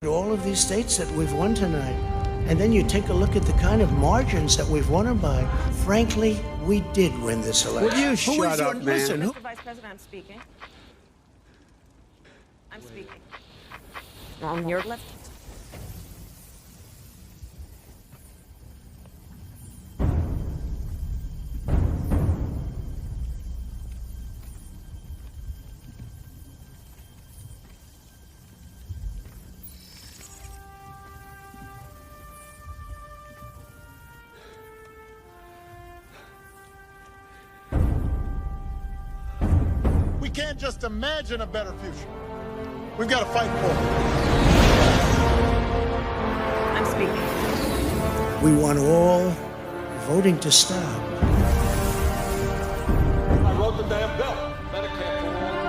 All of these states that we've won tonight, and then you take a look at the kind of margins that we've won them by. Frankly, we did win this election. Will you shut up, man? Listen, Mr. Vice President, I'm speaking. I'm speaking. On your left. We can't just imagine a better future. We've got to fight for it. I'm speaking. we want all voting to stop. I wrote the damn bill. Medicare for all.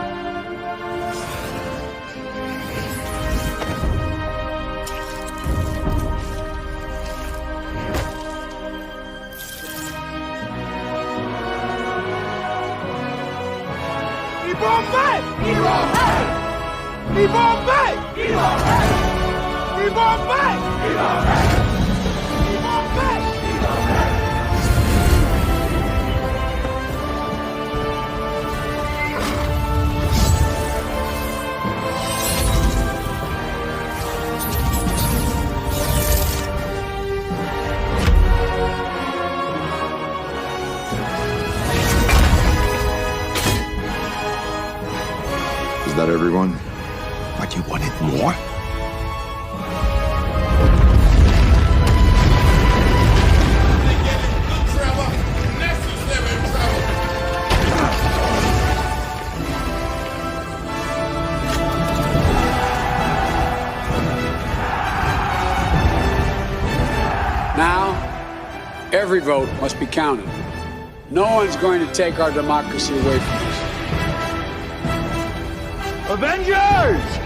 Is that everyone? What, you wanted more? Now, every vote must be counted. No one's going to take our democracy away from us. Avengers!